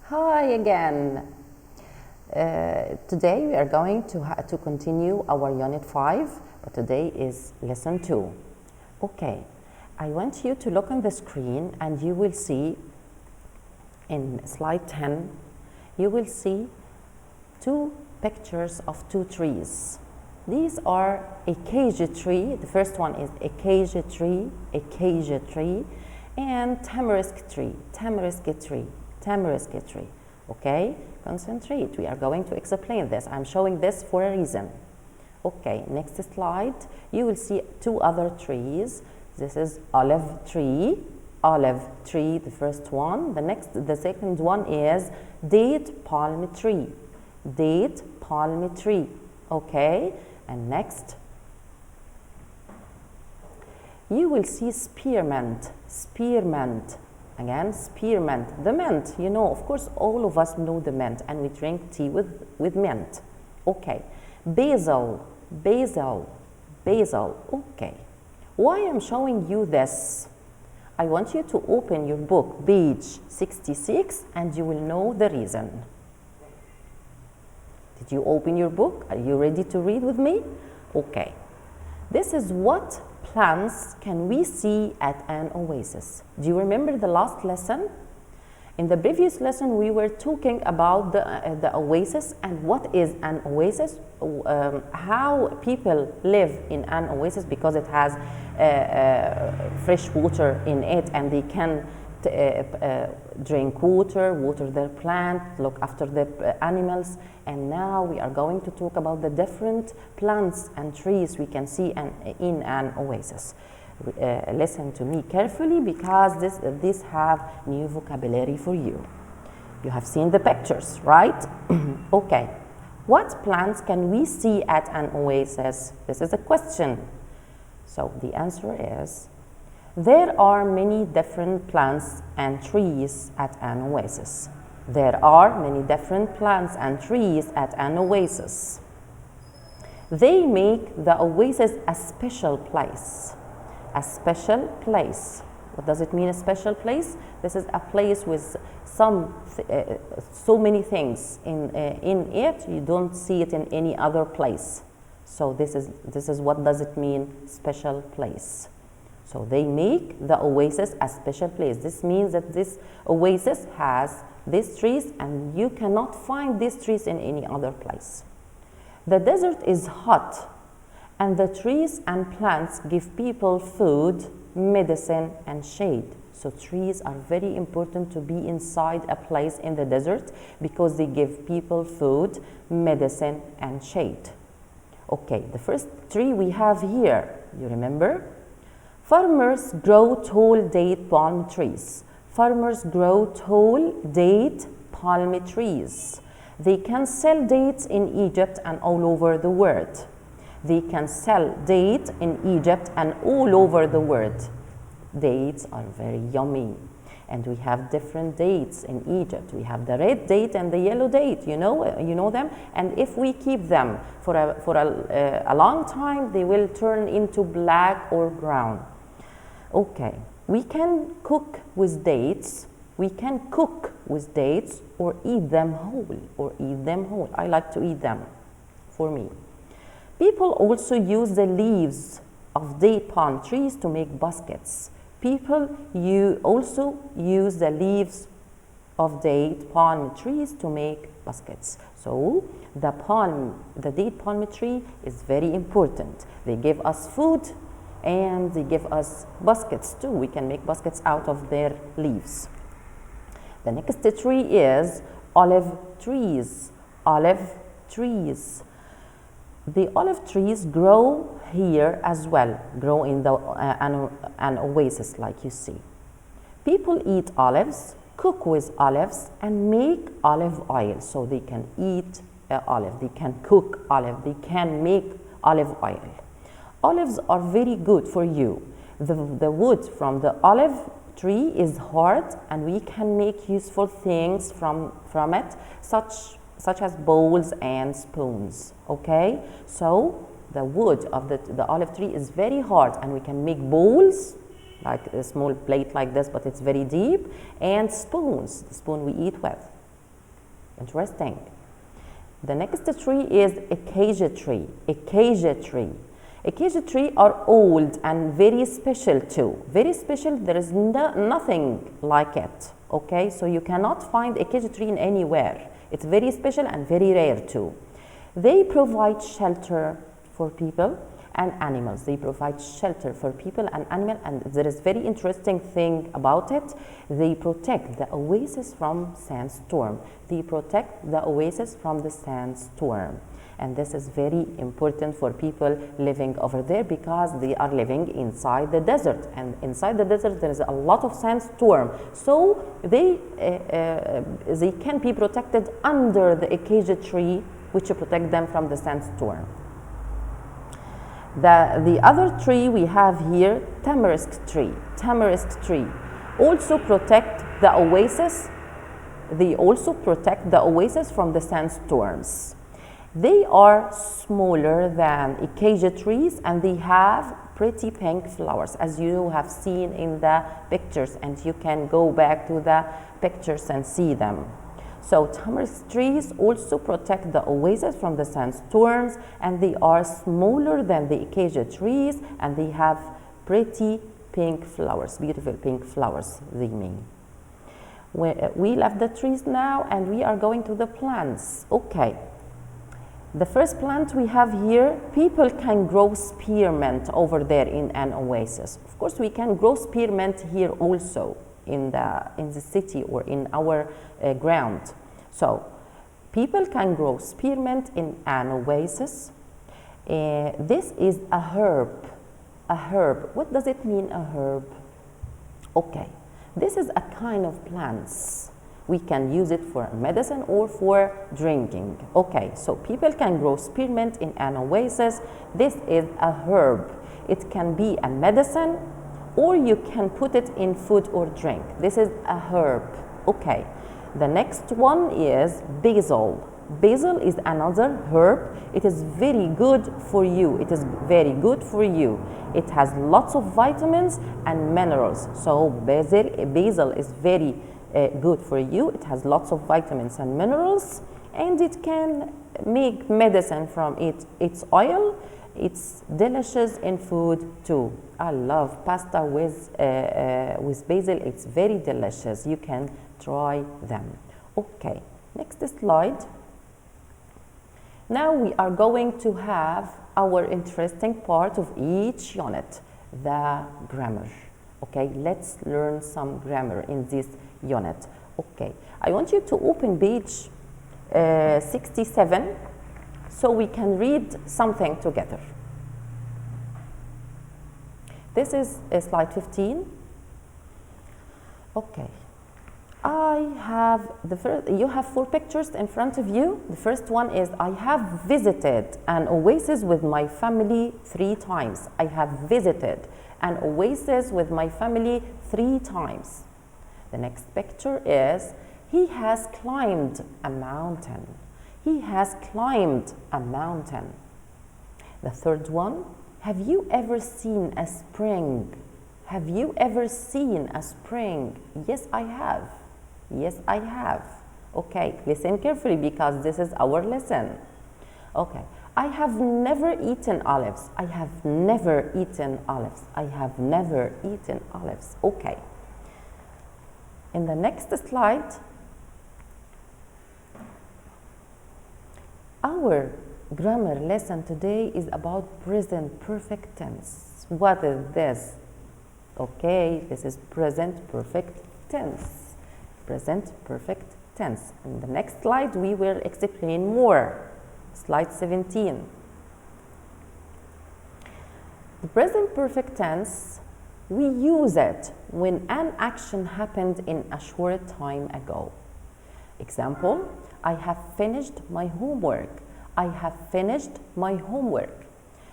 Hi again. Today we are going to continue our Unit 5, but today is Lesson 2. Okay, I want you to look on the screen and you will see in slide 10, you will see two pictures of two trees. These are acacia tree. The first one is acacia tree, and tamarisk tree. Okay, concentrate. We are going to explain this. I'm showing this for a reason. Okay, next slide. You will see two other trees. This is olive tree, the first one. The second one is date palm tree. Okay, and next you will see spearmint. Again, spearmint, the mint, you know, of course, all of us know the mint, and we drink tea with mint. Okay, basil. Okay, why I'm showing you this? I want you to open your book, page 66, and you will know the reason. Did you open your book? Are you ready to read with me? Okay, this is what plants can we see at an oasis. Do you remember the last lesson? In the previous lesson, we were talking about the oasis and what is an oasis, how people live in an oasis because it has fresh water in it, and they can drink water their plant, look after the animals. And now we are going to talk about the different plants and trees we can see in an oasis. Listen to me carefully because this have new vocabulary for you. You have seen the pictures, right? Okay. What plants can we see at an oasis? This is a question. So the answer is, there are many different plants and trees at an oasis. There are many different plants and trees at an oasis. They make the oasis a special place. A special place. What does it mean, a special place? This is a place with so many things in it. You don't see it in any other place. So this is what does it mean, special place. So they make the oasis a special place. This means that this oasis has these trees, and you cannot find these trees in any other place. The desert is hot, and the trees and plants give people food, medicine, and shade. So trees are very important to be inside a place in the desert because they give people food, medicine, and shade. Okay, the first tree we have here, you remember? Farmers grow tall date palm trees. Farmers grow tall date palm trees. They can sell dates in Egypt and all over the world. They can sell date in Egypt and all over the world. Dates are very yummy, and we have different dates in Egypt. We have the red date and the yellow date. You know them. And if we keep them for a long time, they will turn into black or brown. Okay, we can cook with dates. We can cook with dates or eat them whole. I like to eat them, for me. People also use the leaves of date palm trees to make baskets. People also use the leaves of date palm trees to make baskets. So the date palm tree is very important. They give us food, and they give us baskets too. We can make baskets out of their leaves. The next tree is olive trees. The olive trees grow here as well, grow in an oasis like you see. People eat olives, cook with olives, and make olive oil. So they can eat olive, they can cook olive, they can make olive oil. Olives are very good for you. The wood from the olive tree is hard, and we can make useful things from it, such as bowls and spoons. Okay, so the wood of the olive tree is very hard, and we can make bowls, like a small plate like this, but it's very deep, and spoons, the spoon we eat with. Interesting. The next tree is acacia tree. Acacia tree. Acacia tree are old and very special too. Very special, there is nothing like it. Okay, so you cannot find acacia tree in anywhere. It's very special and very rare too. They provide shelter for people and animals. They provide shelter for people and animals, and there is very interesting thing about it. They protect the oasis from sandstorm. They protect the oasis from the sandstorm. And this is very important for people living over there because they are living inside the desert. And inside the desert, there is a lot of sandstorm. So they can be protected under the acacia tree, which protect them from the sandstorm. The other tree we have here, tamarisk tree. Tamarisk tree also protect the oasis. They also protect the oasis from the sandstorms. They are smaller than acacia trees and they have pretty pink flowers, as you have seen in the pictures, and you can go back to the pictures and see them. So tamarisk trees also protect the oasis from the sandstorms, and they are smaller than the acacia trees, and they have pretty pink flowers, beautiful pink flowers they mean. We left the trees now and we are going to the plants. Okay. The first plant we have here, people can grow spearmint over there in an oasis. Of course, we can grow spearmint here also in the city or in our ground. So, people can grow spearmint in an oasis. This is a herb. A herb. What does it mean, a herb? Okay, this is a kind of plants. We can use it for medicine or for drinking. Okay, so people can grow spearmint in an oasis. This is a herb. It can be a medicine or you can put it in food or drink. This is a herb. Okay, the next one is basil. Basil is another herb. It is very good for you. It is very good for you. It has lots of vitamins and minerals. So basil is very good for you. It has lots of vitamins and minerals, and it can make medicine from it. Its oil, it's delicious in food too. I love pasta with basil. It's very delicious. You can try them. Okay, next slide. Now we are going to have our interesting part of each unit, the grammar. Okay, let's learn some grammar in this unit. Okay, I want you to open page 67 so we can read something together. This is slide 15. Okay, you have 4 pictures in front of you. The first one is, I have visited an oasis with my family 3 times. I have visited an oasis with my family 3 times. The next picture is, he has climbed a mountain. He has climbed a mountain. The third one, have you ever seen a spring? Have you ever seen a spring? Yes, I have. Yes, I have. Okay, listen carefully because this is our lesson. Okay, I have never eaten olives. I have never eaten olives. I have never eaten olives. Okay. In the next slide, our grammar lesson today is about present perfect tense. What is this? Okay, this is present perfect tense. Present perfect tense. In the next slide, we will explain more. Slide 17. The present perfect tense, we use it when an action happened in a short time ago. Example, I have finished my homework. I have finished my homework.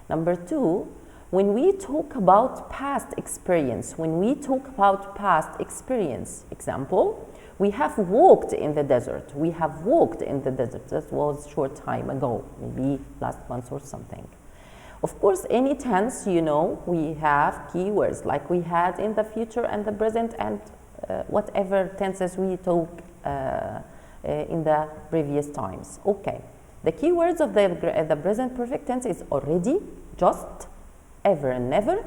Number 2, when we talk about past experience, example, we have walked in the desert. We have walked in the desert. That was a short time ago, maybe last month or something. Of course, any tense, you know, we have keywords like we had in the future and the present and whatever tenses we talk in the previous times. Okay, the key words of the present perfect tense is already, just, ever and never,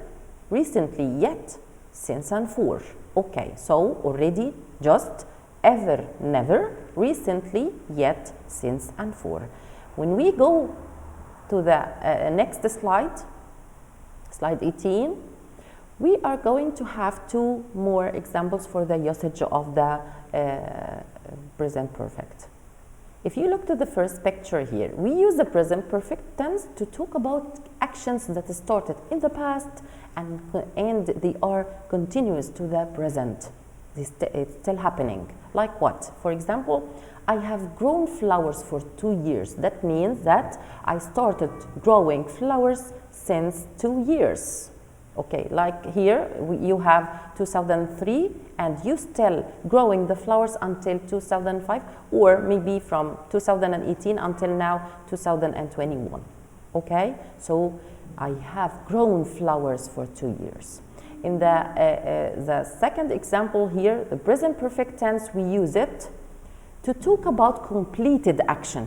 recently, yet, since and for. Okay, so already, just, ever, never, recently, yet, since and for. When we go to the next slide, slide 18, we are going to have two more examples for the usage of the present perfect. If you look to the first picture here, we use the present perfect tense to talk about actions that started in the past and they are continuous to the present. It's still happening. Like what? For example, I have grown flowers for 2 years. That means that I started growing flowers since 2 years. Okay, like here you have 2003 and you still growing the flowers until 2005, or maybe from 2018 until now 2021. Okay, so I have grown flowers for 2 years. In the second example here, the present perfect tense, we use it to talk about completed action,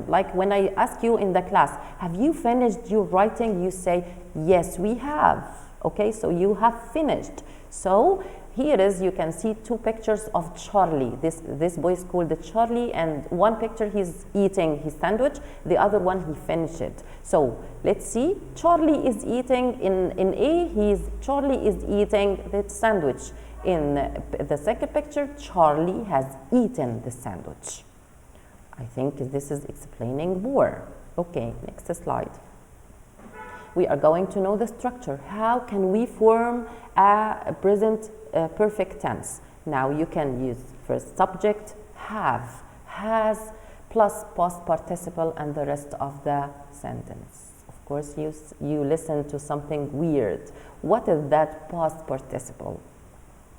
Like when I ask you in the class, have you finished your writing? You say, yes, we have. Okay, so you have finished. So here is, you can see two pictures of Charlie. This boy is called Charlie, and one picture he's eating his sandwich, the other one he finished it. So let's see, Charlie is eating, in A, Charlie is eating the sandwich. In the second picture, Charlie has eaten the sandwich. I think this is explaining more. Okay, next slide. We are going to know the structure. How can we form a present perfect tense? Now you can use first subject, have, has, plus past participle and the rest of the sentence. Of course, you listen to something weird. What is that past participle?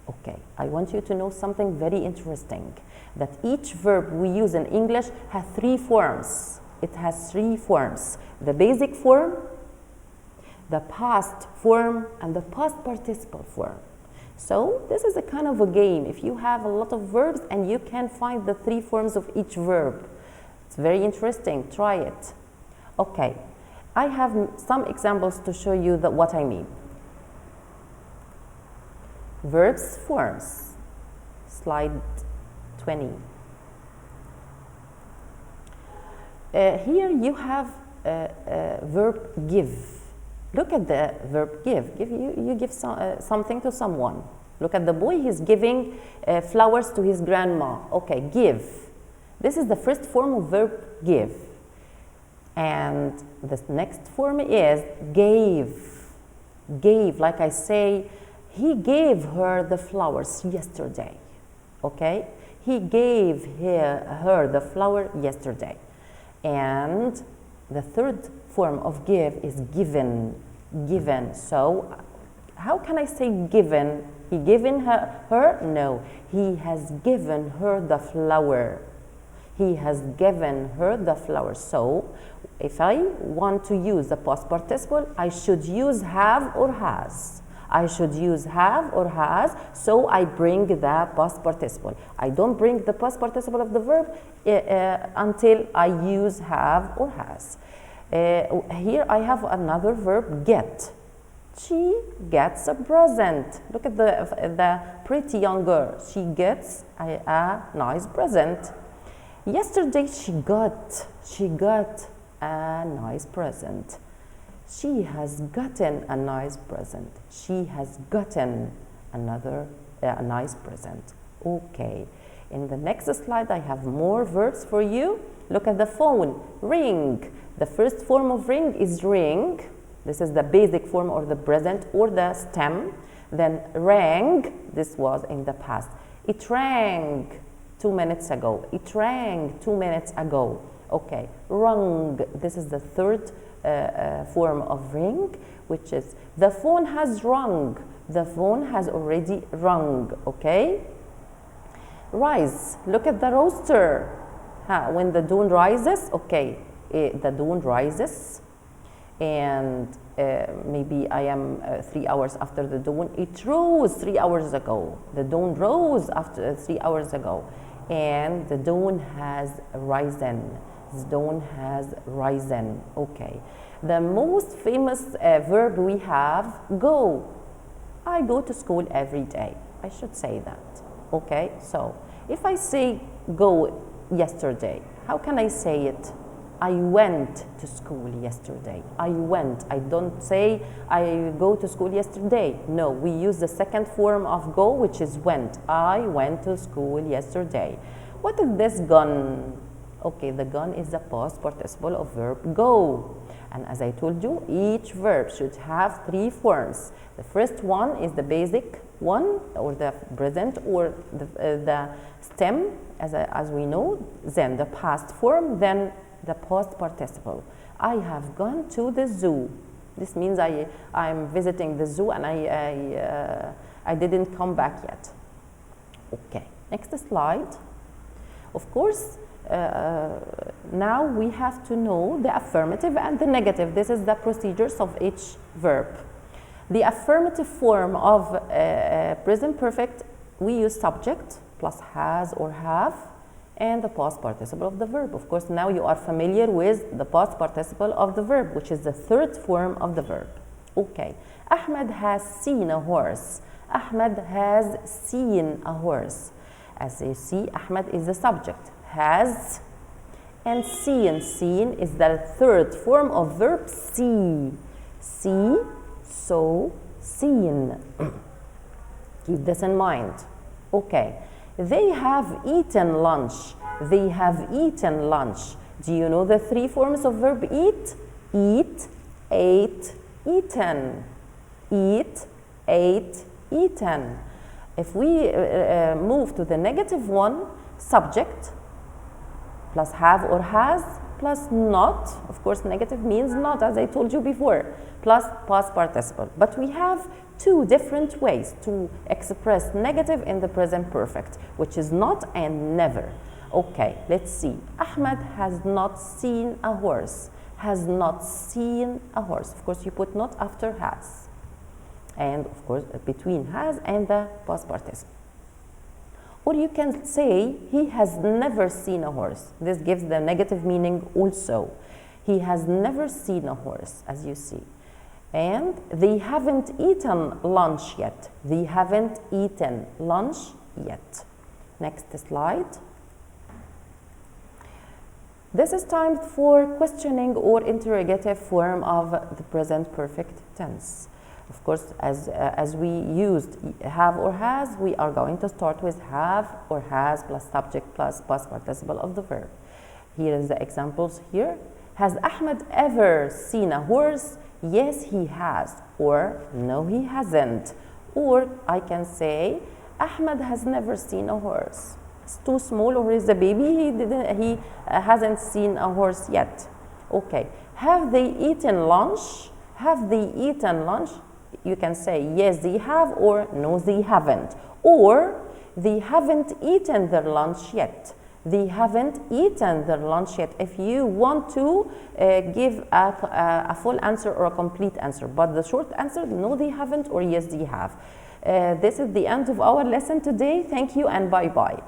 Okay, I want you to know something very interesting, that each verb we use in English has 3 forms. It has 3 forms. The basic form, the past form, and the past participle form. So this is a kind of a game. If you have a lot of verbs and you can find the 3 forms of each verb, it's very interesting. Try it. Okay, I have some examples to show you what I mean. Verbs forms, slide 20. Here you have verb give. Look at the verb give. You give something to someone. Look at the boy, he's giving flowers to his grandma. Okay, give. This is the first form of verb give. And the next form is gave. Gave, like I say, he gave her the flowers yesterday. Okay? He gave her the flower yesterday. And the third form of give is given. Given. So, how can I say given? He given her? No. He has given her the flower. He has given her the flower. So, if I want to use the past participle, I should use have or has. I should use have or has, so I bring the past participle. I don't bring the past participle of the verb until I use have or has. Here I have another verb, get. She gets a present. Look at the pretty young girl. She gets a nice present. Yesterday she got a nice present. She has gotten a nice present. She has gotten a nice present. Okay. In the next slide, I have more verbs for you. Look at the phone. Ring. The first form of ring is ring. This is the basic form or the present or the stem. Then rang. This was in the past. It rang 2 minutes ago. It rang 2 minutes ago. Okay. Rung. This is the third form of ring, which is the phone has rung. The phone has already rung. Okay. Rise. Look at the rooster. When the dawn rises, okay, the dawn rises, and maybe I am 3 hours after the dawn. It rose 3 hours ago. The dawn rose after 3 hours ago. and the dawn has risen. The dawn has risen. Okay. The most famous verb we have, go. I go to school every day. I should say that. Okay, so if I say go yesterday, how can I say it? I went to school yesterday. I went. I don't say I go to school yesterday. No, we use the second form of go, which is went. I went to school yesterday. What is this gone? Okay, the gone is the past participle of verb go. And as I told you, each verb should have three forms. The first one is the basic one, or the present, or the stem, as we know, then the past form, then the past participle. I have gone to the zoo. This means I'm visiting the zoo and I didn't come back yet. Okay, next slide. Of course, now we have to know the affirmative and the negative. This is the procedures of each verb. The affirmative form of present perfect, we use subject plus has or have and the past participle of the verb. Of course, now you are familiar with the past participle of the verb, which is the third form of the verb. Okay, Ahmed has seen a horse. Ahmed has seen a horse. As you see, Ahmed is the subject. Has and seen. Seen is the third form of verb see. See, so, seen. Keep this in mind. Okay. They have eaten lunch. They have eaten lunch. Do you know the three forms of verb eat? Eat, ate, eaten. Eat, ate, eaten. If we move to the negative one, subject plus have or has plus not. Of course, negative means not, as I told you before, plus past participle. But we have two different ways to express negative in the present perfect, which is not and never. Okay, let's see. Ahmed has not seen a horse. Has not seen a horse. Of course, you put not after has. And of course, between has and the past participle. Or you can say, he has never seen a horse. This gives the negative meaning also. He has never seen a horse, as you see. And they haven't eaten lunch yet. They haven't eaten lunch yet. Next slide. This is time for questioning or interrogative form of the present perfect tense. Of course, as we used have or has, we are going to start with have or has plus subject plus past participle of the verb. Here is the examples here. Has Ahmed ever seen a horse? Yes, he has. Or no, he hasn't. Or I can say, Ahmed has never seen a horse. It's too small, or is a baby. He hasn't seen a horse yet. Okay. Have they eaten lunch? Have they eaten lunch? You can say yes, they have, or no, they haven't. Or they haven't eaten their lunch yet. They haven't eaten their lunch yet. If you want to give a full answer or a complete answer, but the short answer, no, they haven't, or yes, they have. This is the end of our lesson today. Thank you and bye-bye.